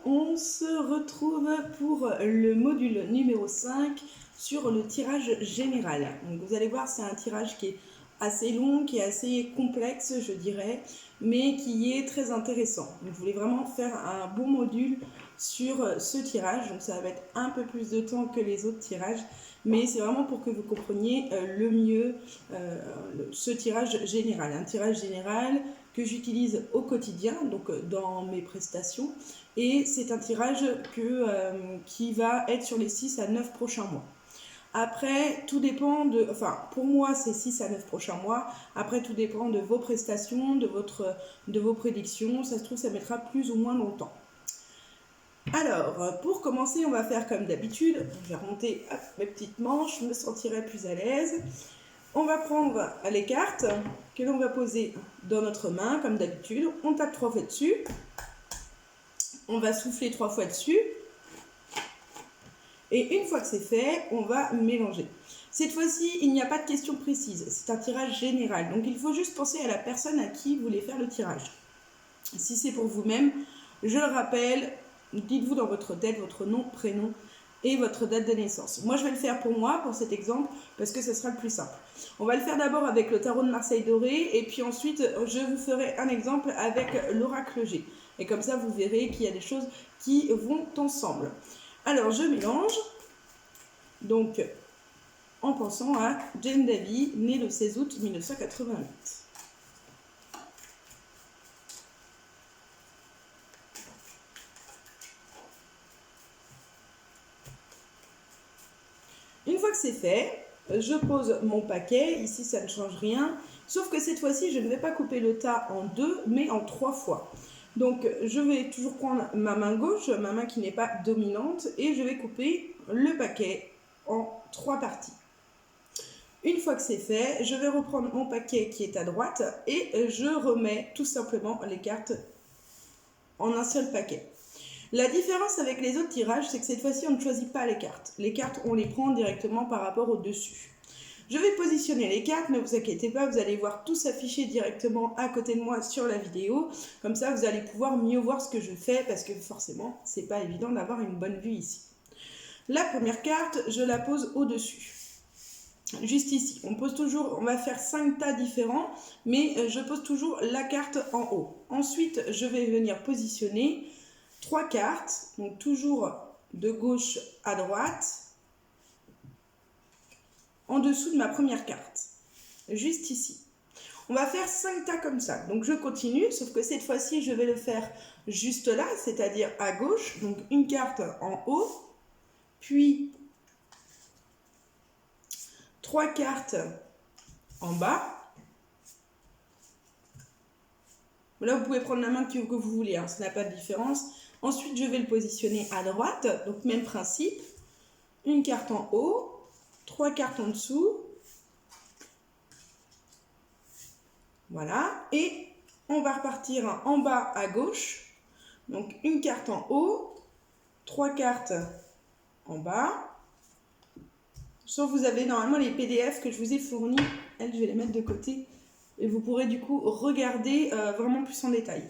on se retrouve pour le module numéro 5 sur le tirage général. Donc vous allez voir, c'est un tirage qui est assez long, qui est assez complexe, je dirais, mais qui est très intéressant. Donc, je voulais vraiment faire un bon module sur ce tirage, donc ça va être un peu plus de temps que les autres tirages, mais c'est vraiment pour que vous compreniez le mieux ce tirage général. Un tirage général que j'utilise au quotidien, donc dans mes prestations, et c'est un tirage qui va être sur les 6 à 9 prochains mois. Après, tout dépend de... Enfin, pour moi, c'est 6 à 9 prochains mois. Après, tout dépend de vos prestations, de vos prédictions. Ça se trouve, ça mettra plus ou moins longtemps. Alors, pour commencer, on va faire comme d'habitude. Je vais remonter mes petites manches, je me sentirai plus à l'aise. On va prendre les cartes que l'on va poser dans notre main, comme d'habitude. On tape 3 fois dessus. On va souffler 3 fois dessus. Et une fois que c'est fait, on va mélanger. Cette fois-ci, il n'y a pas de question précise. C'est un tirage général. Donc, il faut juste penser à la personne à qui vous voulez faire le tirage. Si c'est pour vous-même, je le rappelle, dites-vous dans votre tête votre nom, prénom et votre date de naissance. Moi, je vais le faire pour moi, pour cet exemple, parce que ce sera le plus simple. On va le faire d'abord avec le tarot de Marseille doré, et puis ensuite, je vous ferai un exemple avec l'oracle G. Et comme ça, vous verrez qu'il y a des choses qui vont ensemble. Alors, je mélange, donc, en pensant à Jane Davy, née le 16 août 1988. Une fois que c'est fait, je pose mon paquet. Ici, ça ne change rien. Sauf que cette fois-ci, je ne vais pas couper le tas en 2, mais en 3 fois. Donc, je vais toujours prendre ma main gauche, ma main qui n'est pas dominante, et je vais couper le paquet en 3 parties. Une fois que c'est fait, je vais reprendre mon paquet qui est à droite et je remets tout simplement les cartes en un seul paquet. La différence avec les autres tirages, c'est que cette fois-ci, on ne choisit pas les cartes. Les cartes, on les prend directement par rapport au dessus. Je vais positionner les cartes, ne vous inquiétez pas, vous allez voir tout s'afficher directement à côté de moi sur la vidéo. Comme ça, vous allez pouvoir mieux voir ce que je fais parce que forcément, c'est pas évident d'avoir une bonne vue ici. La première carte, je la pose au-dessus. Juste ici, on va faire 5 tas différents, mais je pose toujours la carte en haut. Ensuite, je vais venir positionner 3 cartes, donc toujours de gauche à droite, en dessous de ma première carte, juste ici. On va faire 5 tas comme ça, donc je continue, sauf que cette fois-ci, je vais le faire juste là, c'est-à-dire à gauche, donc une carte en haut, puis 3 cartes en bas. Là, vous pouvez prendre la main que vous voulez, hein, ça n'a pas de différence. Ensuite, je vais le positionner à droite, donc même principe. Une carte en haut, 3 cartes en dessous. Voilà, et on va repartir en bas à gauche. Donc une carte en haut, 3 cartes en bas. Sauf vous avez normalement les PDF que je vous ai fournis. Elles, je vais les mettre de côté. Et vous pourrez du coup regarder vraiment plus en détail.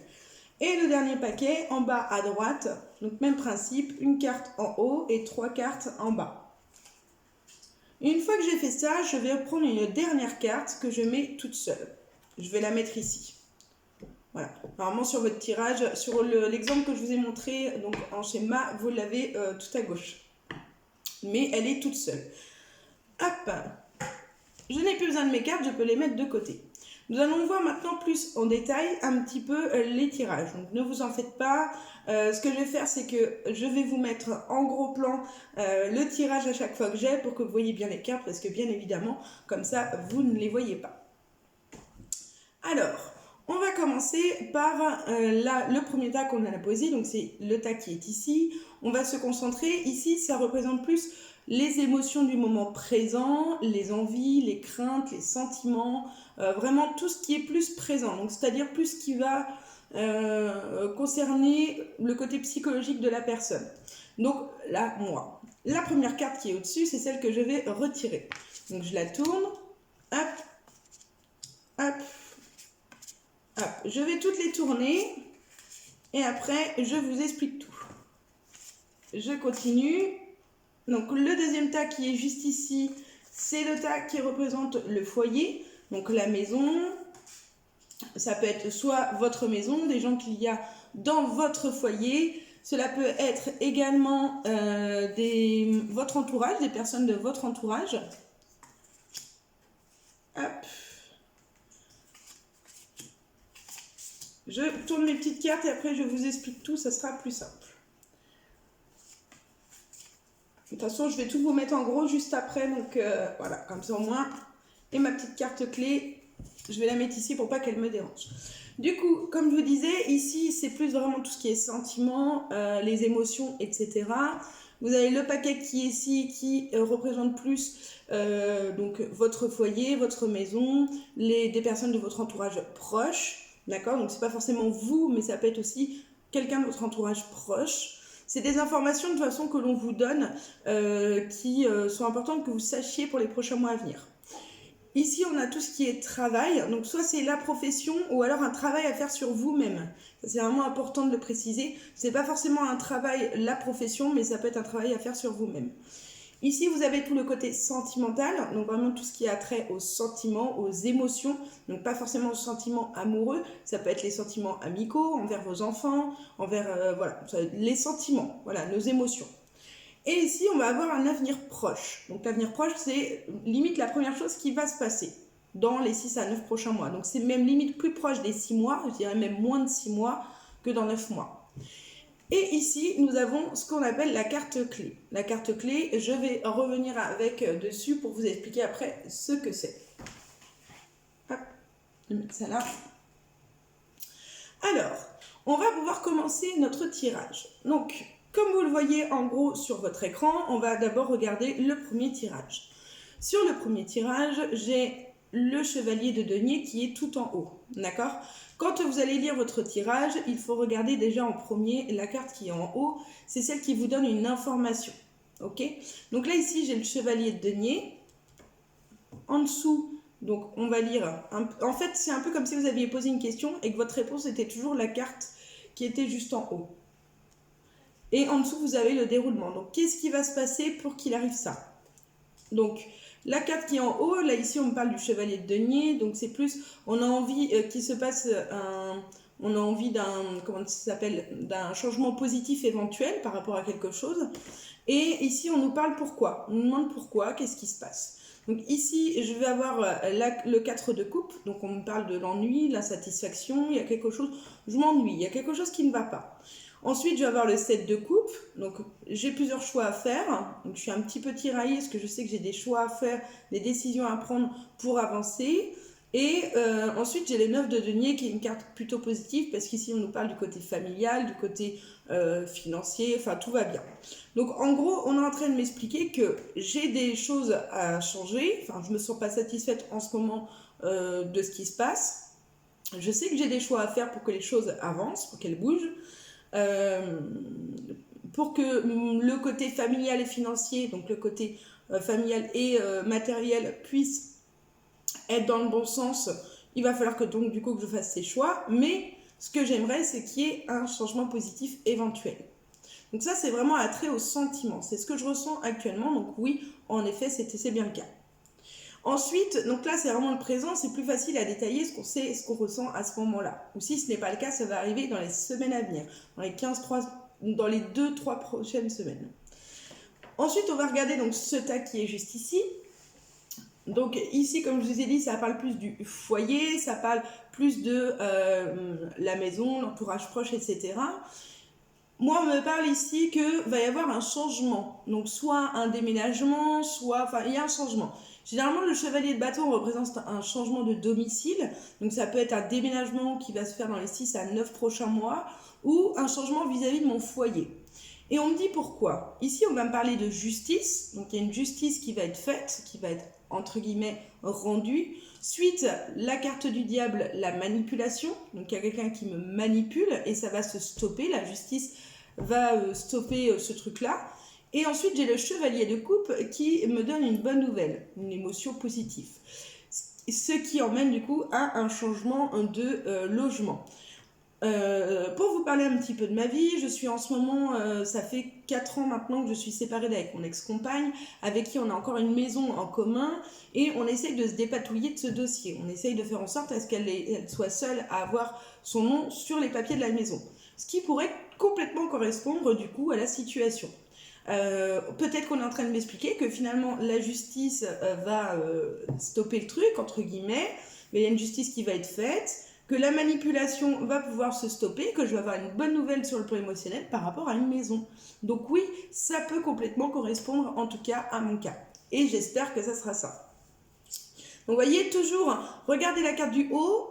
Et le dernier paquet en bas à droite, donc même principe, une carte en haut et 3 cartes en bas. Une fois que j'ai fait ça, je vais prendre une dernière carte que je mets toute seule. Je vais la mettre ici. Voilà. Normalement sur votre tirage, sur l'exemple que je vous ai montré, donc en schéma, vous l'avez tout à gauche. Mais elle est toute seule. Hop. Je n'ai plus besoin de mes cartes, je peux les mettre de côté. Nous allons voir maintenant plus en détail un petit peu les tirages. Donc ne vous en faites pas. Ce que je vais faire, c'est que je vais vous mettre en gros plan le tirage à chaque fois que j'ai pour que vous voyez bien les cartes, parce que bien évidemment, comme ça, vous ne les voyez pas. Alors, on va commencer par le premier tas qu'on a posé. Donc c'est le tas qui est ici. On va se concentrer. Ici, ça représente plus les émotions du moment présent, les envies, les craintes, les sentiments, vraiment tout ce qui est plus présent, donc c'est-à-dire plus ce qui va concerner le côté psychologique de la personne. Donc là, moi, la première carte qui est au-dessus, c'est celle que je vais retirer. Donc je la tourne, hop, hop, hop. Je vais toutes les tourner et après je vous explique tout. je continue. Donc le deuxième tas qui est juste ici, c'est le tas qui représente le foyer, donc la maison. Ça peut être soit votre maison, des gens qu'il y a dans votre foyer. Cela peut être également votre entourage, des personnes de votre entourage. Hop. Je tourne mes petites cartes et après je vous explique tout, ça sera plus simple. De toute façon, je vais tout vous mettre en gros juste après, donc voilà, comme ça au moins. Et ma petite carte clé, je vais la mettre ici pour pas qu'elle me dérange. Du coup, comme je vous disais, ici, c'est plus vraiment tout ce qui est sentiments, les émotions, etc. Vous avez le paquet qui est ici, qui représente plus donc votre foyer, votre maison, des personnes de votre entourage proche. D'accord? Donc, c'est pas forcément vous, mais ça peut être aussi quelqu'un de votre entourage proche. C'est des informations de toute façon que l'on vous donne qui sont importantes que vous sachiez pour les prochains mois à venir. Ici, on a tout ce qui est travail. Donc, soit c'est la profession ou alors un travail à faire sur vous-même. Ça, c'est vraiment important de le préciser. C'est pas forcément un travail, la profession, mais ça peut être un travail à faire sur vous-même. Ici, vous avez tout le côté sentimental. Donc, vraiment tout ce qui a trait aux sentiments, aux émotions. Donc, pas forcément aux sentiments amoureux. Ça peut être les sentiments amicaux envers vos enfants, envers, voilà, les sentiments, voilà, nos émotions. Et ici, on va avoir un avenir proche. Donc, l'avenir proche, c'est limite la première chose qui va se passer dans les 6 à 9 prochains mois. Donc, c'est même limite plus proche des 6 mois, je dirais même moins de 6 mois que dans 9 mois. Et ici, nous avons ce qu'on appelle la carte clé. La carte clé, je vais revenir avec dessus pour vous expliquer après ce que c'est. Hop, je vais mettre ça là. Alors, on va pouvoir commencer notre tirage. Donc, comme vous le voyez en gros sur votre écran, on va d'abord regarder le premier tirage. Sur le premier tirage, j'ai le chevalier de denier qui est tout en haut. D'accord? Quand vous allez lire votre tirage, il faut regarder déjà en premier la carte qui est en haut. C'est celle qui vous donne une information. Ok? Donc là, ici, j'ai le chevalier de denier. En dessous, donc on va lire. En fait, c'est un peu comme si vous aviez posé une question et que votre réponse était toujours la carte qui était juste en haut. Et en dessous, vous avez le déroulement. Donc, qu'est-ce qui va se passer pour qu'il arrive ça? Donc, la carte qui est en haut, là, ici, on me parle du chevalier de denier. Donc, c'est plus, on a envie qu'il se passe on a envie d'un changement positif éventuel par rapport à quelque chose. Et ici, on nous parle pourquoi. On nous demande pourquoi, qu'est-ce qui se passe. Donc ici, je vais avoir le 4 de coupe. Donc, on me parle de l'ennui, l'insatisfaction, il y a quelque chose, je m'ennuie, il y a quelque chose qui ne va pas. Ensuite, je vais avoir le 7 de coupe. Donc, j'ai plusieurs choix à faire. Donc, je suis un petit peu tiraillée parce que je sais que j'ai des choix à faire, des décisions à prendre pour avancer. Et ensuite, j'ai le 9 de denier qui est une carte plutôt positive parce qu'ici, on nous parle du côté familial, du côté financier, enfin, tout va bien. Donc, en gros, on est en train de m'expliquer que j'ai des choses à changer. Enfin, je ne me sens pas satisfaite en ce moment de ce qui se passe. Je sais que j'ai des choix à faire pour que les choses avancent, pour qu'elles bougent. Pour que le côté familial et financier, donc le côté familial et matériel puisse être dans le bon sens, il va falloir que donc du coup que je fasse ces choix, mais ce que j'aimerais c'est qu'il y ait un changement positif éventuel. Donc ça c'est vraiment attrait au sentiment, c'est ce que je ressens actuellement, donc oui, en effet c'est bien le cas. Ensuite, donc là c'est vraiment le présent, c'est plus facile à détailler ce qu'on sait et ce qu'on ressent à ce moment-là. Ou si ce n'est pas le cas, ça va arriver dans les semaines à venir, dans les 2-3 prochaines semaines. Ensuite, on va regarder donc ce tas qui est juste ici. Donc ici, comme je vous ai dit, ça parle plus du foyer, ça parle plus de la maison, l'entourage proche, etc. Moi, on me parle ici que va y avoir un changement. Donc soit un déménagement, enfin il y a un changement. Généralement, le chevalier de bâton représente un changement de domicile. Donc, ça peut être un déménagement qui va se faire dans les 6 à 9 prochains mois ou un changement vis-à-vis de mon foyer. Et on me dit pourquoi. Ici, on va me parler de justice. Donc, il y a une justice qui va être faite, qui va être, entre guillemets, rendue. Suite, la carte du diable, la manipulation. Donc, il y a quelqu'un qui me manipule et ça va se stopper. La justice va stopper ce truc-là. Et ensuite, j'ai le chevalier de coupe qui me donne une bonne nouvelle, une émotion positive. Ce qui emmène du coup à un changement de logement. Pour vous parler un petit peu de ma vie, je suis en ce moment, ça fait 4 ans maintenant que je suis séparée avec mon ex-compagne, avec qui on a encore une maison en commun, et on essaye de se dépatouiller de ce dossier. On essaye de faire en sorte à ce qu'elle soit seule à avoir son nom sur les papiers de la maison. Ce qui pourrait complètement correspondre du coup à la situation. Peut-être qu'on est en train de m'expliquer que finalement la justice va stopper le truc, entre guillemets, mais il y a une justice qui va être faite, que la manipulation va pouvoir se stopper, que je vais avoir une bonne nouvelle sur le plan émotionnel par rapport à une maison. Donc oui, ça peut complètement correspondre en tout cas à mon cas. Et j'espère que ça sera ça. Donc vous voyez, toujours regarder la carte du haut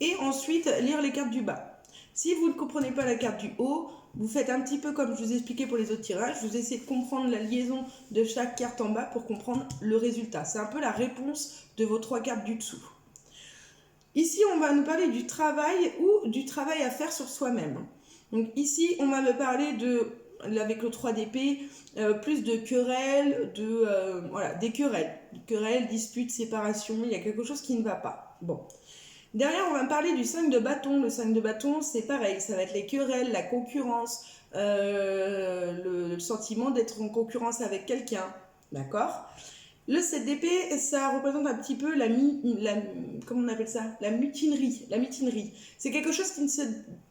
et ensuite lire les cartes du bas. Si vous ne comprenez pas la carte du haut, vous faites un petit peu comme je vous expliquais pour les autres tirages, vous essayez de comprendre la liaison de chaque carte en bas pour comprendre le résultat. C'est un peu la réponse de vos 3 cartes du dessous. Ici, on va nous parler du travail ou du travail à faire sur soi-même. Donc ici, on va me parler avec le 3 d'épée, plus de querelles, voilà, des querelles, disputes, séparations, il y a quelque chose qui ne va pas. Bon. Derrière, on va me parler du 5 de bâton. Le 5 de bâton, c'est pareil, ça va être les querelles, la concurrence, le sentiment d'être en concurrence avec quelqu'un, d'accord ? Le 7 d'épée, ça représente un petit peu comment on appelle ça ? La mutinerie. C'est quelque chose qui ne se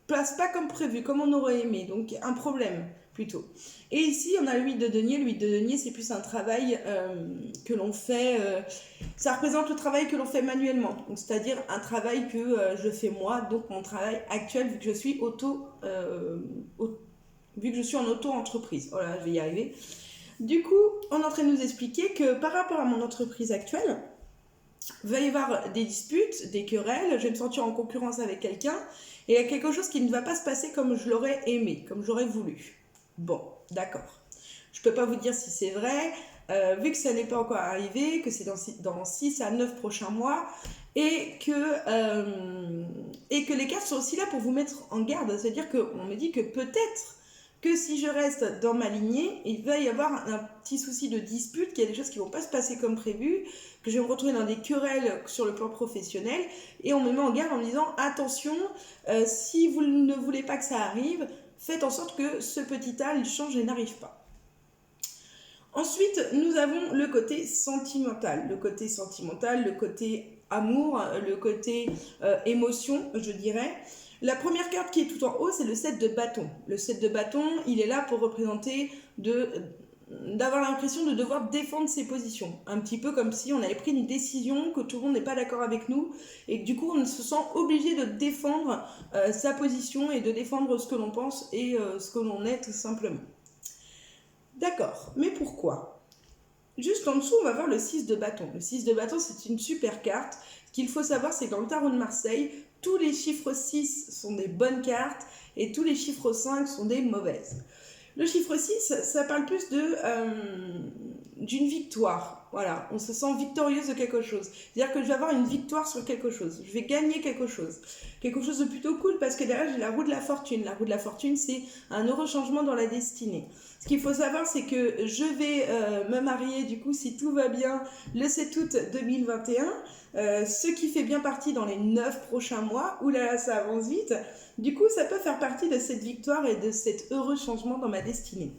passe pas comme prévu, comme on aurait aimé, donc un problème plutôt. Et ici, on a le 8 de denier. Le 8 de denier, c'est plus un travail que l'on fait, ça représente le travail que l'on fait manuellement, c'est-à-dire un travail que je fais moi, donc mon travail actuel, vu que je suis en auto-entreprise. Voilà, je vais y arriver. Du coup, on est en train de nous expliquer que par rapport à mon entreprise actuelle, il va y avoir des disputes, des querelles, je vais me sentir en concurrence avec quelqu'un, et il y a quelque chose qui ne va pas se passer comme je l'aurais aimé, comme j'aurais voulu. Bon, d'accord. Je ne peux pas vous dire si c'est vrai, vu que ça n'est pas encore arrivé, que c'est dans 6 à 9 prochains mois, et que les cartes sont aussi là pour vous mettre en garde. C'est-à-dire qu'on me dit que peut-être que si je reste dans ma lignée, il va y avoir un petit souci de dispute, qu'il y a des choses qui ne vont pas se passer comme prévu, que je vais me retrouver dans des querelles sur le plan professionnel, et on me met en garde en me disant attention, si vous ne voulez pas que ça arrive, faites en sorte que ce petit tas, il change et n'arrive pas. Ensuite, nous avons le côté sentimental, le côté amour, le côté émotion, je dirais. La première carte qui est tout en haut, c'est le 7 de bâton. Le 7 de bâton, il est là pour représenter d'avoir l'impression de devoir défendre ses positions. Un petit peu comme si on avait pris une décision, que tout le monde n'est pas d'accord avec nous, et que du coup on se sent obligé de défendre sa position et de défendre ce que l'on pense et ce que l'on est tout simplement. D'accord, mais pourquoi ? Juste en dessous, on va voir le 6 de bâton. Le 6 de bâton, c'est une super carte. Ce qu'il faut savoir, c'est que dans le tarot de Marseille, tous les chiffres 6 sont des bonnes cartes et tous les chiffres 5 sont des mauvaises. Le chiffre 6, ça parle plus d'une victoire. Voilà, on se sent victorieuse de quelque chose. C'est-à-dire que je vais avoir une victoire sur quelque chose. Je vais gagner quelque chose. Quelque chose de plutôt cool parce que derrière, j'ai la roue de la fortune. La roue de la fortune, c'est un heureux changement dans la destinée. Ce qu'il faut savoir, c'est que je vais me marier, du coup, si tout va bien, le 7 août 2021. Ce qui fait bien partie dans les 9 prochains mois. Ouh là là, ça avance vite. Du coup, ça peut faire partie de cette victoire et de cet heureux changement dans ma destinée.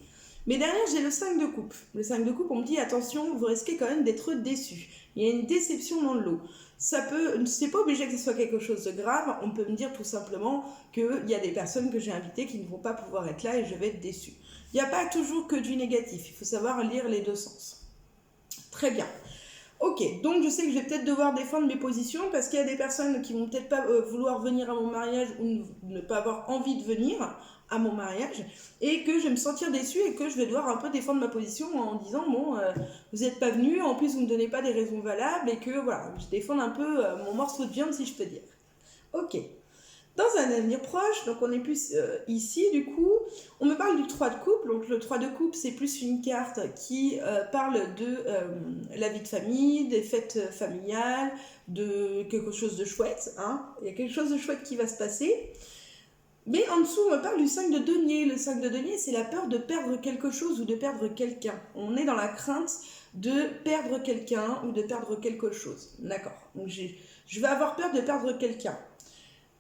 Mais derrière, j'ai le 5 de coupe. Le 5 de coupe, on me dit, attention, vous risquez quand même d'être déçu. Il y a une déception dans le lot. C'est pas obligé que ce soit quelque chose de grave. On peut me dire tout simplement qu'il y a des personnes que j'ai invitées qui ne vont pas pouvoir être là et je vais être déçue. Il n'y a pas toujours que du négatif. Il faut savoir lire les deux sens. Très bien. Ok, donc je sais que je vais peut-être devoir défendre mes positions parce qu'il y a des personnes qui vont peut-être pas vouloir venir à mon mariage ou ne pas avoir envie de venir à mon mariage et que je vais me sentir déçue et que je vais devoir un peu défendre ma position en disant bon, vous n'êtes pas venu, en plus vous ne me donnez pas des raisons valables et que voilà, je défends un peu mon morceau de viande si je peux dire. Ok. Dans un avenir proche, donc on est plus ici du coup, on me parle du 3 de coupe. Donc le 3 de coupe, c'est plus une carte qui parle de la vie de famille, des fêtes familiales, de quelque chose de chouette. Hein. Il y a quelque chose de chouette qui va se passer. Mais en dessous, on me parle du 5 de denier. Le 5 de denier, c'est la peur de perdre quelque chose ou de perdre quelqu'un. On est dans la crainte de perdre quelqu'un ou de perdre quelque chose. D'accord. Donc je vais avoir peur de perdre quelqu'un.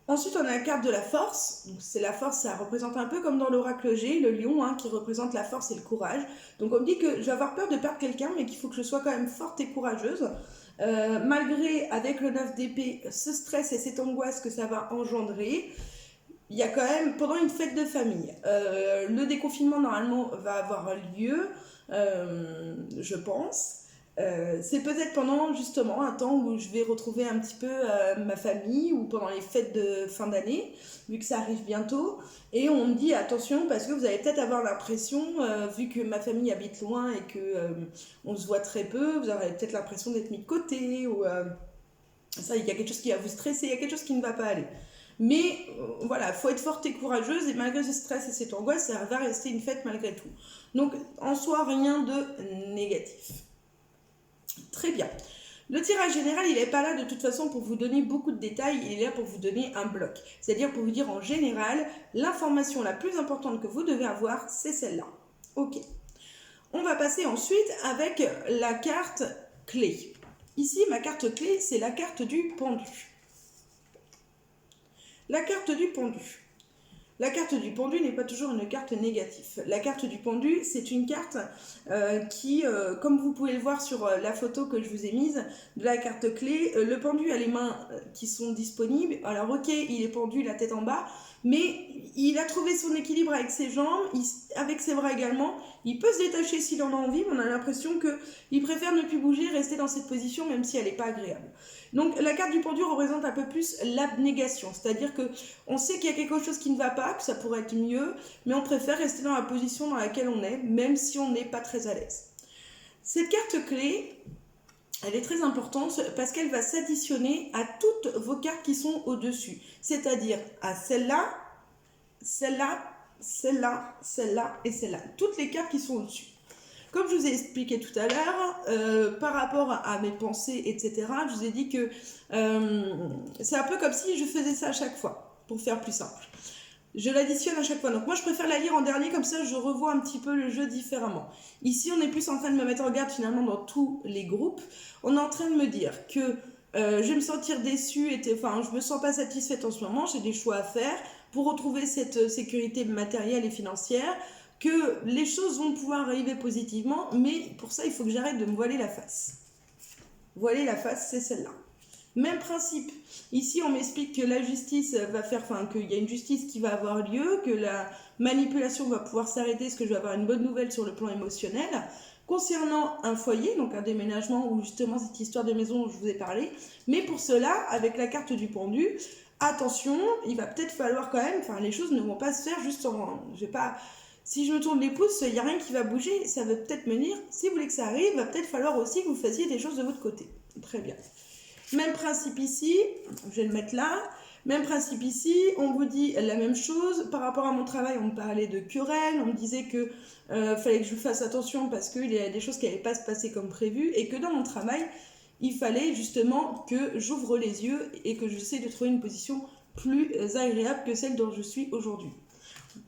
Ensuite, on a la carte de la force. Donc, c'est la force, ça représente un peu comme dans l'oracle G, le lion, hein, qui représente la force et le courage. Donc, on me dit que je vais avoir peur de perdre quelqu'un, mais qu'il faut que je sois quand même forte et courageuse. Malgré, avec le 9 d'épée, ce stress et cette angoisse que ça va engendrer, il y a quand même, pendant une fête de famille, le déconfinement, normalement, va avoir lieu, je pense. C'est peut-être pendant justement un temps où je vais retrouver un petit peu ma famille ou pendant les fêtes de fin d'année, vu que ça arrive bientôt. Et on me dit attention parce que vous allez peut-être avoir l'impression, vu que ma famille habite loin et que on se voit très peu, vous aurez peut-être l'impression d'être mis de côté ou ça, il y a quelque chose qui va vous stresser, il y a quelque chose qui ne va pas aller. Mais voilà, il faut être forte et courageuse et malgré ce stress et cette angoisse, ça va rester une fête malgré tout. Donc en soi, rien de négatif. Très bien. Le tirage général, il n'est pas là de toute façon pour vous donner beaucoup de détails, il est là pour vous donner un bloc. C'est-à-dire pour vous dire en général, l'information la plus importante que vous devez avoir, c'est celle-là. Ok. On va passer ensuite avec la carte clé. Ici, ma carte clé, c'est la carte du pendu. La carte du pendu. La carte du pendu n'est pas toujours une carte négative. La carte du pendu, c'est une carte qui, comme vous pouvez le voir sur la photo que je vous ai mise de la carte clé, le pendu a les mains qui sont disponibles. Alors ok, il est pendu, la tête en bas, mais il a trouvé son équilibre avec ses jambes, avec ses bras également. Il peut se détacher s'il en a envie, mais on a l'impression qu'il préfère ne plus bouger, rester dans cette position, même si elle n'est pas agréable. Donc la carte du pendu représente un peu plus l'abnégation, c'est-à-dire que on sait qu'il y a quelque chose qui ne va pas, que ça pourrait être mieux, mais on préfère rester dans la position dans laquelle on est, même si on n'est pas très à l'aise. Cette carte clé, elle est très importante parce qu'elle va s'additionner à toutes vos cartes qui sont au-dessus, c'est-à-dire à celle-là, celle-là, celle-là, celle-là et celle-là. Toutes les cartes qui sont au-dessus. Comme je vous ai expliqué tout à l'heure, par rapport à mes pensées, etc., je vous ai dit que c'est un peu comme si je faisais ça à chaque fois, pour faire plus simple. Je l'additionne à chaque fois. Donc moi, je préfère la lire en dernier, comme ça, je revois un petit peu le jeu différemment. Ici, on est plus en train de me mettre en garde, finalement, dans tous les groupes. On est en train de me dire que je vais me sentir déçue, enfin, je me sens pas satisfaite en ce moment, j'ai des choix à faire pour retrouver cette sécurité matérielle et financière, que les choses vont pouvoir arriver positivement, mais pour ça, il faut que j'arrête de me voiler la face. Voiler la face, c'est celle-là. Même principe. Ici, on m'explique que la justice va faire, enfin, qu'il y a une justice qui va avoir lieu, que la manipulation va pouvoir s'arrêter, parce que je vais avoir une bonne nouvelle sur le plan émotionnel. Concernant un foyer, donc un déménagement ou justement cette histoire de maison dont je vous ai parlé, mais pour cela, avec la carte du pendu, attention, il va peut-être falloir quand même, enfin, les choses ne vont pas se faire juste en, je vais pas. Si je me tourne les pouces, il n'y a rien qui va bouger. Ça va peut-être me dire, si vous voulez que ça arrive, il va peut-être falloir aussi que vous fassiez des choses de votre côté. Très bien. Même principe ici, je vais le mettre là. Même principe ici, on vous dit la même chose. Par rapport à mon travail, on me parlait de querelles. On me disait que fallait que je fasse attention parce qu'il y a des choses qui n'allaient pas se passer comme prévu. Et que dans mon travail, il fallait justement que j'ouvre les yeux et que j'essaie de trouver une position plus agréable que celle dont je suis aujourd'hui.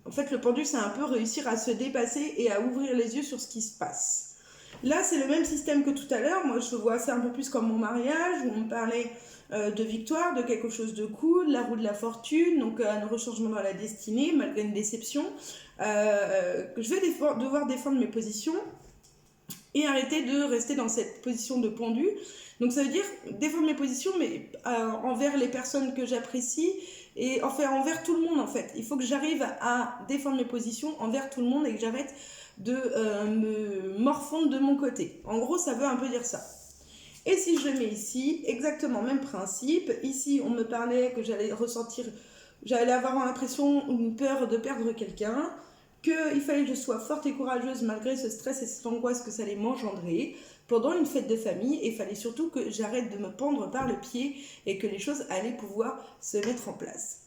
En fait, le pendu, c'est un peu réussir à se dépasser et à ouvrir les yeux sur ce qui se passe. Là, c'est le même système que tout à l'heure. Moi, je vois ça un peu plus comme mon mariage, où on me parlait de victoire, de quelque chose de cool, la roue de la fortune, donc un rechangement dans la destinée, malgré une déception. Je vais devoir défendre mes positions et arrêter de rester dans cette position de pendu. Donc ça veut dire défendre mes positions, mais envers les personnes que j'apprécie, et enfin envers tout le monde en fait. Il faut que j'arrive à défendre mes positions envers tout le monde et que j'arrête de me morfondre de mon côté. En gros, ça veut un peu dire ça. Et si je le mets ici, exactement même principe. Ici, on me parlait que j'allais avoir l'impression, une peur de perdre quelqu'un, qu'il fallait que je sois forte et courageuse malgré ce stress et cette angoisse que ça allait m'engendrer pendant une fête de famille, et il fallait surtout que j'arrête de me pendre par le pied et que les choses allaient pouvoir se mettre en place.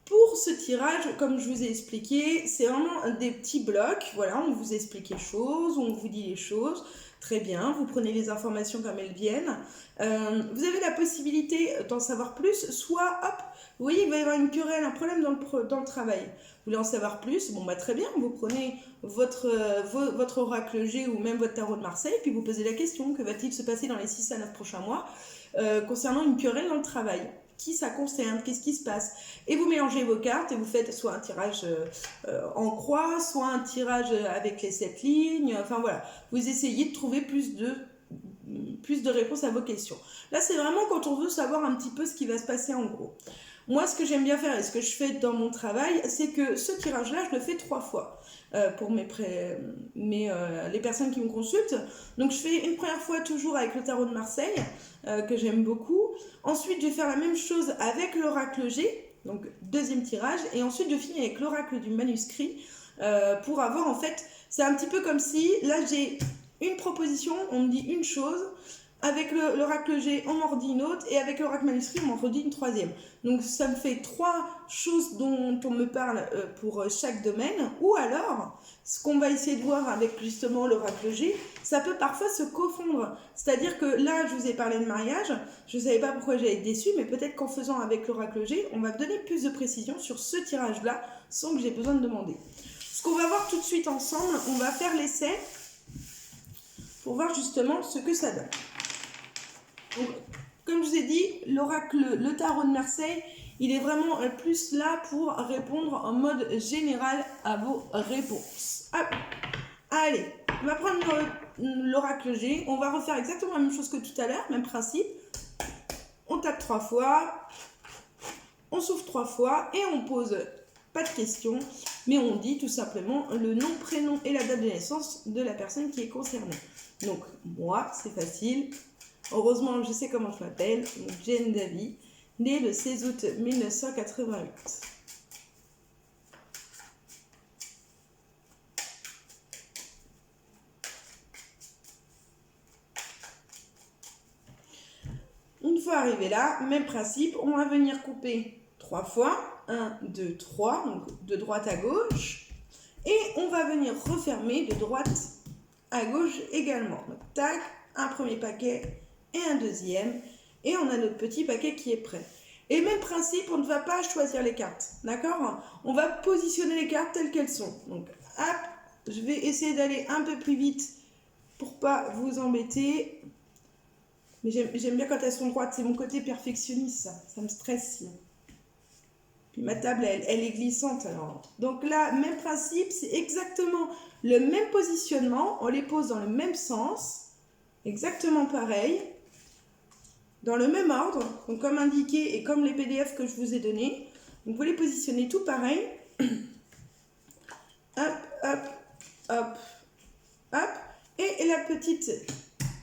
Pour ce tirage, comme je vous ai expliqué, c'est vraiment des petits blocs. Voilà, on vous explique les choses, on vous dit les choses. Très bien, vous prenez les informations comme elles viennent. Vous avez la possibilité d'en savoir plus, soit, hop, vous voyez, il va y avoir une querelle, un problème dans le travail. Vous voulez en savoir plus? Bon, bah très bien, vous prenez votre oracle G ou même votre tarot de Marseille, puis vous posez la question, que va-t-il se passer dans les 6 à 9 prochains mois concernant une querelle dans le travail? qui ça concerne, qu'est-ce qui se passe. Et vous mélangez vos cartes et vous faites soit un tirage en croix, soit un tirage avec les 7 lignes. Enfin voilà, vous essayez de trouver plus de réponses à vos questions. Là, c'est vraiment quand on veut savoir un petit peu ce qui va se passer en gros. Moi, ce que j'aime bien faire et ce que je fais dans mon travail, c'est que ce tirage-là, je le fais 3 fois pour les personnes qui me consultent. Donc, je fais une première fois toujours avec le tarot de Marseille, que j'aime beaucoup. Ensuite, je vais faire la même chose avec l'oracle G, donc deuxième tirage. Et ensuite, je finis avec l'oracle du manuscrit pour avoir, en fait, c'est un petit peu comme si, là, j'ai une proposition, on me dit une chose. Avec l'oracle G, on m'en redit une autre, et avec l'oracle manuscrit, on m'en redit une troisième. Donc ça me fait 3 choses dont on me parle pour chaque domaine. Ou alors, ce qu'on va essayer de voir avec justement l'oracle G, ça peut parfois se confondre. C'est-à-dire que là, je vous ai parlé de mariage, je ne savais pas pourquoi j'allais être déçue, mais peut-être qu'en faisant avec l'oracle G, on va me donner plus de précision sur ce tirage-là, sans que j'ai besoin de demander. Ce qu'on va voir tout de suite ensemble, on va faire l'essai pour voir justement ce que ça donne. Donc, comme je vous ai dit, l'oracle, le tarot de Marseille, il est vraiment plus là pour répondre en mode général à vos réponses. Hop. Allez, on va prendre l'oracle G. On va refaire exactement la même chose que tout à l'heure, même principe. On tape 3 fois, on souffle 3 fois et on pose pas de questions, mais on dit tout simplement le nom, prénom et la date de naissance de la personne qui est concernée. Donc, moi, c'est facile. Heureusement, je sais comment je m'appelle, Jane Davy, née le 16 août 1988. Une fois arrivé là, même principe, on va venir couper 3 fois, 1, 2, 3, donc de droite à gauche, et on va venir refermer de droite à gauche également. Donc, tac, un premier paquet et un deuxième, et on a notre petit paquet qui est prêt. Et même principe, on ne va pas choisir les cartes, d'accord? On va positionner les cartes telles qu'elles sont. Donc, hop, je vais essayer d'aller un peu plus vite pour pas vous embêter. Mais j'aime bien quand elles sont droites, c'est mon côté perfectionniste, ça me stresse sinon. Puis ma table, elle est glissante alors. Donc là, même principe, c'est exactement le même positionnement, on les pose dans le même sens, exactement pareil, dans le même ordre, donc comme indiqué et comme les PDF que je vous ai donnés. Donc vous les positionnez tout pareil. Hop, hop, hop, hop. Et la petite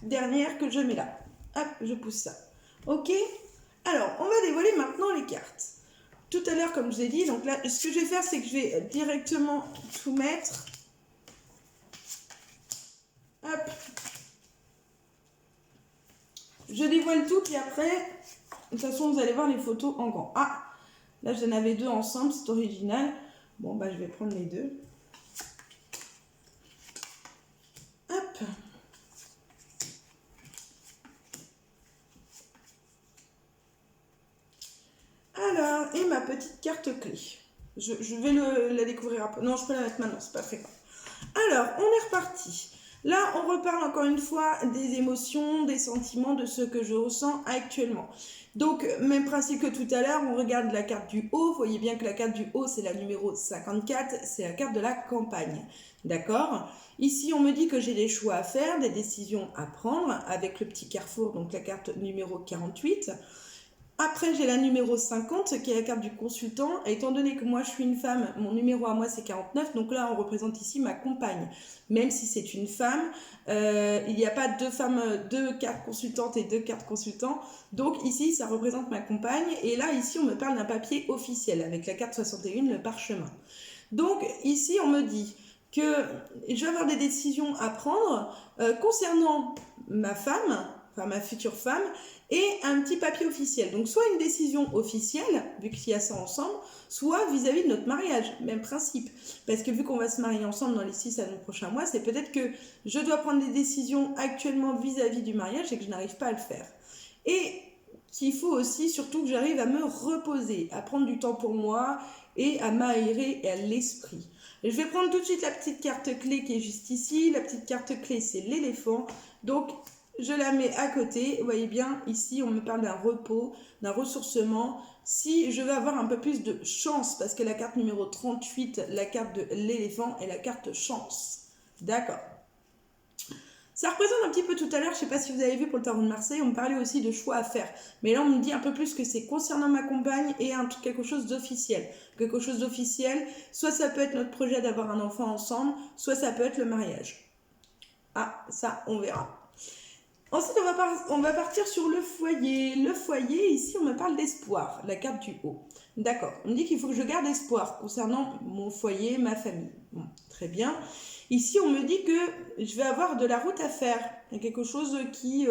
dernière que je mets là. Hop, je pousse ça. Ok? Alors, on va dévoiler maintenant les cartes. Tout à l'heure, comme je vous ai dit, donc là, ce que je vais faire, c'est que je vais directement tout mettre. Hop. Je dévoile tout, puis après, de toute façon, vous allez voir les photos en grand. Ah, là, j'en avais 2 ensemble, c'est original. Bon, bah, je vais prendre les 2. Hop. Alors, et ma petite carte clé. Je vais la découvrir un peu. Non, je peux la mettre maintenant, c'est pas fréquent. Alors, on est reparti. Là, on reparle encore une fois des émotions, des sentiments, de ce que je ressens actuellement. Donc, même principe que tout à l'heure, on regarde la carte du haut. Vous voyez bien que la carte du haut, c'est la numéro 54, c'est la carte de la campagne. D'accord? Ici, on me dit que j'ai des choix à faire, des décisions à prendre, avec le petit carrefour, donc la carte numéro 48. Après, j'ai la numéro 50, qui est la carte du consultant. Et étant donné que moi, je suis une femme, mon numéro à moi, c'est 49. Donc là, on représente ici ma compagne. Même si c'est une femme, il n'y a pas 2 cartes consultantes et 2 cartes consultants. Donc ici, ça représente ma compagne. Et là, ici, on me parle d'un papier officiel, avec la carte 61, le parchemin. Donc ici, on me dit que je vais avoir des décisions à prendre concernant ma femme, enfin ma future femme, et un petit papier officiel. Donc soit une décision officielle, vu qu'il y a ça ensemble, soit vis-à-vis de notre mariage, même principe. Parce que vu qu'on va se marier ensemble dans les 6 à 9 prochains mois, c'est peut-être que je dois prendre des décisions actuellement vis-à-vis du mariage et que je n'arrive pas à le faire. Et qu'il faut aussi surtout que j'arrive à me reposer, à prendre du temps pour moi et à m'aérer et à l'esprit. Je vais prendre tout de suite la petite carte clé qui est juste ici. La petite carte clé, c'est l'éléphant. Donc, je la mets à côté. Vous voyez bien, ici, on me parle d'un repos, d'un ressourcement. Si je veux avoir un peu plus de chance, parce que la carte numéro 38, la carte de l'éléphant, est la carte chance. D'accord. Ça représente un petit peu tout à l'heure, je ne sais pas si vous avez vu pour le tarot de Marseille, on me parlait aussi de choix à faire. Mais là, on me dit un peu plus que c'est concernant ma compagne et quelque chose d'officiel. Quelque chose d'officiel, soit ça peut être notre projet d'avoir un enfant ensemble, soit ça peut être le mariage. Ah, ça, on verra. Ensuite, on va partir sur le foyer. Le foyer, ici, on me parle d'espoir, la carte du haut. D'accord, on me dit qu'il faut que je garde espoir concernant mon foyer, ma famille. Bon, très bien. Ici, on me dit que je vais avoir de la route à faire. Il y a quelque chose qui...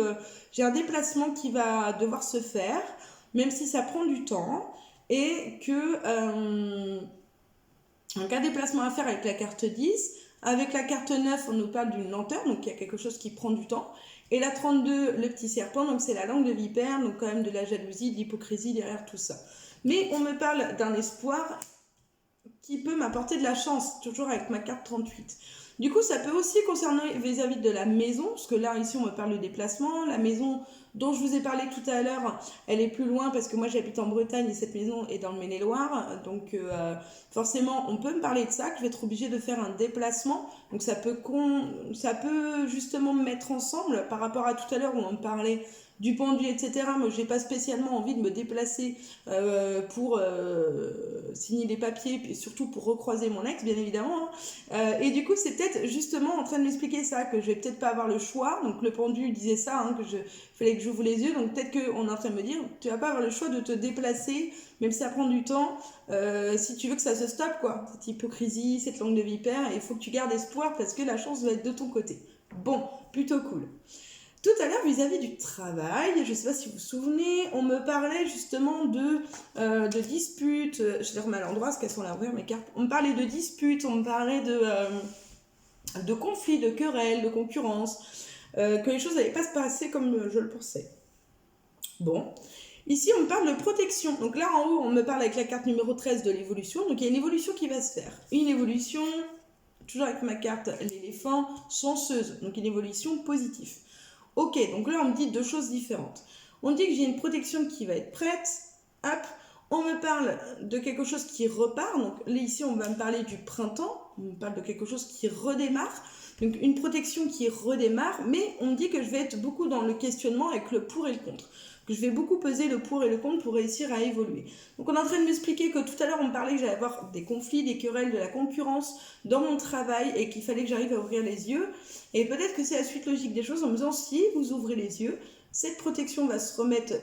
j'ai un déplacement qui va devoir se faire, même si ça prend du temps. Et que... donc, un déplacement à faire avec la carte 10. Avec la carte 9, on nous parle d'une lenteur, donc il y a quelque chose qui prend du temps. Et la 32, le petit serpent, donc c'est la langue de vipère, donc quand même de la jalousie, de l'hypocrisie derrière tout ça. Mais on me parle d'un espoir qui peut m'apporter de la chance, toujours avec ma carte 38. Du coup, ça peut aussi concerner vis-à-vis de la maison, parce que là, ici, on me parle de déplacement. La maison dont je vous ai parlé tout à l'heure, elle est plus loin parce que moi, j'habite en Bretagne et cette maison est dans le Maine-et-Loire. Donc, forcément, on peut me parler de ça, que je vais être obligée de faire un déplacement. Donc, ça peut justement me mettre ensemble par rapport à tout à l'heure où on me parlait du pendu, etc. Moi, j'ai pas spécialement envie de me déplacer pour signer les papiers, puis surtout pour recroiser mon ex, bien évidemment. Et du coup, c'est peut-être justement en train de m'expliquer ça, que je vais peut-être pas avoir le choix. Donc, le pendu disait ça, hein, fallait que j'ouvre les yeux. Donc, peut-être qu'on est en train de me dire, tu vas pas avoir le choix de te déplacer, même si ça prend du temps, si tu veux que ça se stoppe, quoi. Cette hypocrisie, cette langue de vipère, il faut que tu gardes espoir parce que la chance va être de ton côté. Bon, plutôt cool. Tout à l'heure, vis-à-vis du travail, je ne sais pas si vous vous souvenez, on me parlait justement de disputes. Je les remets à l'endroit parce qu'elles sont là ouvrir mes cartes. On me parlait de disputes, on me parlait de conflits, de querelles, de concurrence, que les choses n'allaient pas se passer comme je le pensais. Bon. Ici, on me parle de protection. Donc là, en haut, on me parle avec la carte numéro 13 de l'évolution. Donc il y a une évolution qui va se faire. Une évolution, toujours avec ma carte l'éléphant, chanceuse. Donc une évolution positive. Ok, donc là on me dit deux choses différentes. On dit que j'ai une protection qui va être prête, hop, on me parle de quelque chose qui repart, donc là ici on va me parler du printemps, on me parle de quelque chose qui redémarre, donc une protection qui redémarre, mais on me dit que je vais être beaucoup dans le questionnement avec le pour et le contre, que je vais beaucoup peser le pour et le contre pour réussir à évoluer. Donc on est en train de m'expliquer que tout à l'heure on me parlait que j'allais avoir des conflits, des querelles, de la concurrence dans mon travail et qu'il fallait que j'arrive à ouvrir les yeux. Et peut-être que c'est la suite logique des choses en me disant si vous ouvrez les yeux, cette protection va se remettre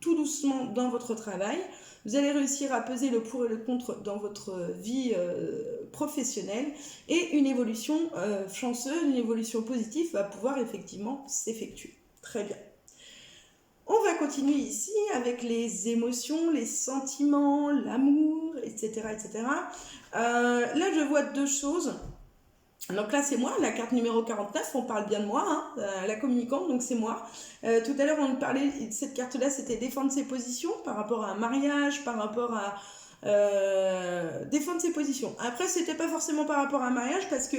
tout doucement dans votre travail. Vous allez réussir à peser le pour et le contre dans votre vie professionnelle et une évolution chanceuse, une évolution positive va pouvoir effectivement s'effectuer. Très bien. On va continuer ici avec les émotions, les sentiments, l'amour, etc. etc. Là, je vois deux choses. Donc là, c'est moi, la carte numéro 49, on parle bien de moi, hein, la communicante, donc c'est moi. Tout à l'heure, on parlait, cette carte-là, c'était défendre ses positions par rapport à un mariage, par rapport à défendre ses positions. Après, c'était pas forcément par rapport à un mariage, parce que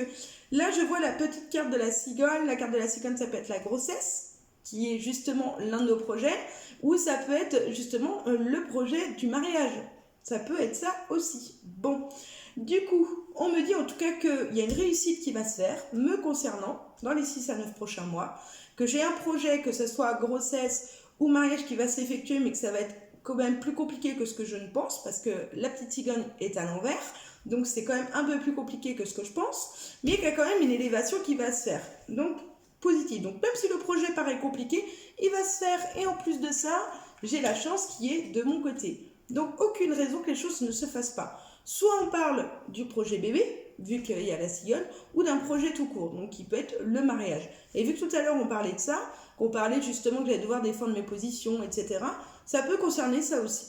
là, je vois la petite carte de la cigogne. La carte de la cigogne, ça peut être la grossesse, qui est justement l'un de nos projets, ou ça peut être justement le projet du mariage. Ça peut être ça aussi. Bon. Du coup, on me dit en tout cas qu'il y a une réussite qui va se faire, me concernant, dans les 6 à 9 prochains mois, que j'ai un projet, que ce soit grossesse ou mariage qui va s'effectuer, mais que ça va être quand même plus compliqué que ce que je ne pense, parce que la petite cigogne est à l'envers, donc c'est quand même un peu plus compliqué que ce que je pense, mais qu'il y a quand même une élévation qui va se faire. Donc, positive. Donc, même si le projet paraît compliqué, il va se faire, et en plus de ça, j'ai la chance qui est de mon côté. Donc, aucune raison que les choses ne se fassent pas. Soit on parle du projet bébé, vu qu'il y a la cigogne, ou d'un projet tout court, donc qui peut être le mariage. Et vu que tout à l'heure on parlait de ça, qu'on parlait justement que j'allais devoir défendre mes positions, etc., ça peut concerner ça aussi.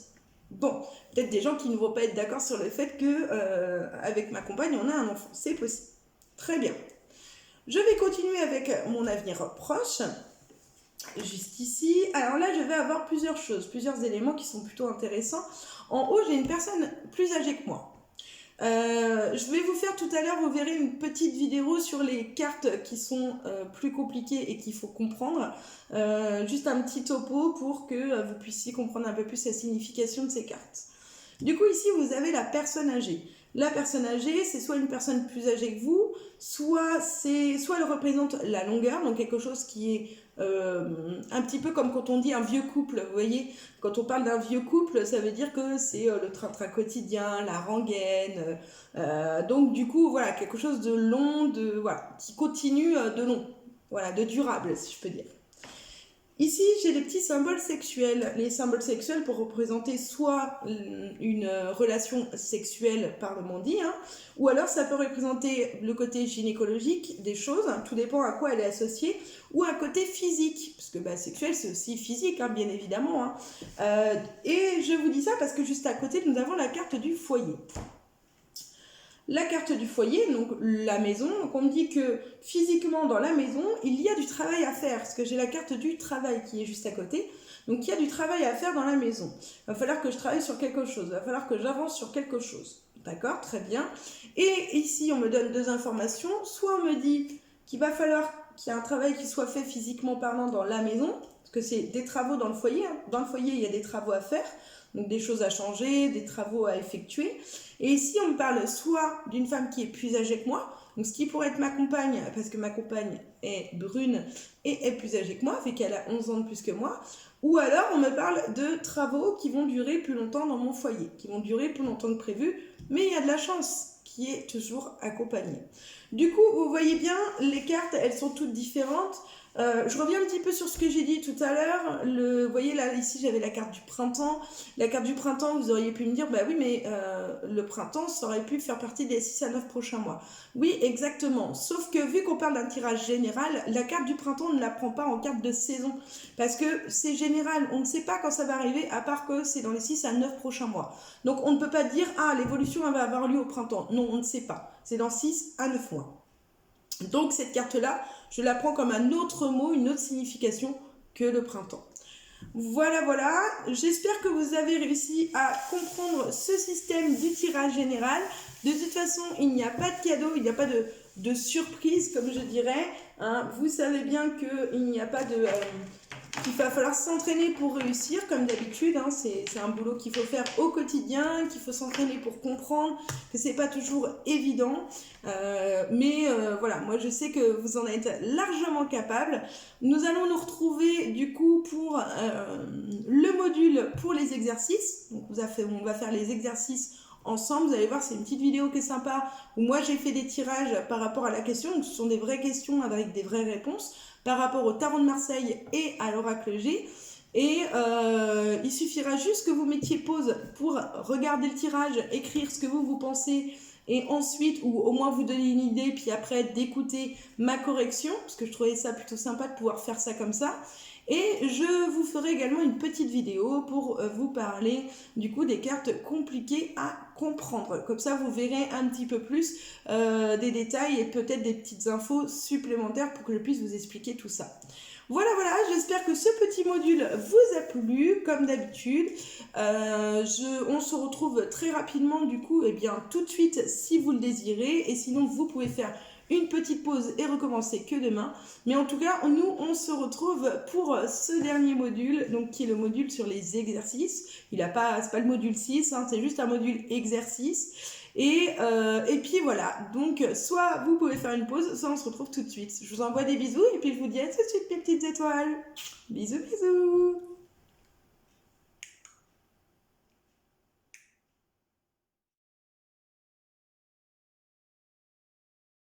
Bon, peut-être des gens qui ne vont pas être d'accord sur le fait que avec ma compagne on a un enfant, c'est possible. Très bien. Je vais continuer avec mon avenir proche. Juste ici, alors là je vais avoir plusieurs choses, plusieurs éléments qui sont plutôt intéressants. En haut j'ai une personne plus âgée que moi. Je vais vous faire tout à l'heure, vous verrez une petite vidéo sur les cartes qui sont plus compliquées et qu'il faut comprendre. Juste un petit topo pour que vous puissiez comprendre un peu plus la signification de ces cartes. Du coup, ici, vous avez la personne âgée. La personne âgée, c'est soit une personne plus âgée que vous, soit elle représente la longueur, donc quelque chose qui est un petit peu comme quand on dit un vieux couple, vous voyez, quand on parle d'un vieux couple, ça veut dire que c'est le train-train quotidien, la rengaine, donc du coup, voilà, quelque chose de long, voilà, qui continue de long, voilà, de durable, si je peux dire. Ici, j'ai les petits symboles sexuels. Les symboles sexuels pour représenter soit une relation sexuelle par le mot dit, hein, ou alors ça peut représenter le côté gynécologique des choses, hein, tout dépend à quoi elle est associée, ou un côté physique, parce que sexuel c'est aussi physique, hein, bien évidemment. Hein. Et je vous dis ça parce que juste à côté, nous avons la carte du foyer. La carte du foyer, donc la maison, donc on me dit que physiquement dans la maison, il y a du travail à faire, parce que j'ai la carte du travail qui est juste à côté, donc il y a du travail à faire dans la maison. Il va falloir que je travaille sur quelque chose, il va falloir que j'avance sur quelque chose. D'accord, très bien. Et ici, on me donne deux informations, soit on me dit qu'il va falloir qu'il y ait un travail qui soit fait physiquement parlant dans la maison, parce que c'est des travaux dans le foyer, hein. Dans le foyer, il y a des travaux à faire, donc des choses à changer, des travaux à effectuer. Et ici, on me parle soit d'une femme qui est plus âgée que moi, donc ce qui pourrait être ma compagne, parce que ma compagne est brune et est plus âgée que moi, fait qu'elle a 11 ans de plus que moi, ou alors on me parle de travaux qui vont durer plus longtemps dans mon foyer, qui vont durer plus longtemps que prévu, mais il y a de la chance qui est toujours accompagnée. Du coup, vous voyez bien, les cartes, elles sont toutes différentes. Je reviens un petit peu sur ce que j'ai dit tout à l'heure. Vous voyez là, ici j'avais la carte du printemps. La carte du printemps, vous auriez pu me dire, bah oui, mais le printemps, ça aurait pu faire partie des 6 à 9 prochains mois. Oui, exactement. Sauf que vu qu'on parle d'un tirage général, la carte du printemps, on ne la prend pas en carte de saison. Parce que c'est général, on ne sait pas quand ça va arriver, à part que c'est dans les 6 à 9 prochains mois. Donc on ne peut pas dire, ah, l'évolution va avoir lieu au printemps. Non, on ne sait pas. C'est dans 6 à 9 mois. Donc cette carte-là, je la prends comme un autre mot, une autre signification que le printemps. Voilà, voilà. J'espère que vous avez réussi à comprendre ce système du tirage général. De toute façon, il n'y a pas de cadeau, il n'y a pas de surprise, comme je dirais. Hein. Vous savez bien qu'il n'y a pas de... qu'il va falloir s'entraîner pour réussir, comme d'habitude. Hein. C'est un boulot qu'il faut faire au quotidien, qu'il faut s'entraîner pour comprendre, que c'est pas toujours évident. Mais voilà, moi je sais que vous en êtes largement capable. Nous allons nous retrouver du coup pour le module pour les exercices. Donc on va faire les exercices ensemble. Vous allez voir, c'est une petite vidéo qui est sympa où moi j'ai fait des tirages par rapport à la question. Donc ce sont des vraies questions avec des vraies réponses par rapport au tarot de Marseille et à l'oracle G. Et il suffira juste que vous mettiez pause pour regarder le tirage, écrire ce que vous pensez, et ensuite, ou au moins vous donner une idée, puis après d'écouter ma correction, parce que je trouvais ça plutôt sympa de pouvoir faire ça comme ça. Et je vous ferai également une petite vidéo pour vous parler du coup des cartes compliquées à comprendre. Comme ça, vous verrez un petit peu plus des détails et peut-être des petites infos supplémentaires pour que je puisse vous expliquer tout ça. Voilà, voilà, j'espère que ce petit module vous a plu, comme d'habitude. On se retrouve très rapidement, du coup, et bien tout de suite si vous le désirez. Et sinon, vous pouvez faire une petite pause et recommencer que demain. Mais en tout cas, nous, on se retrouve pour ce dernier module, donc qui est le module sur les exercices. C'est pas le module 6, hein, c'est juste un module exercice. Et puis voilà, donc soit vous pouvez faire une pause, soit on se retrouve tout de suite. Je vous envoie des bisous et puis je vous dis à tout de suite mes petites étoiles. Bisous, bisous.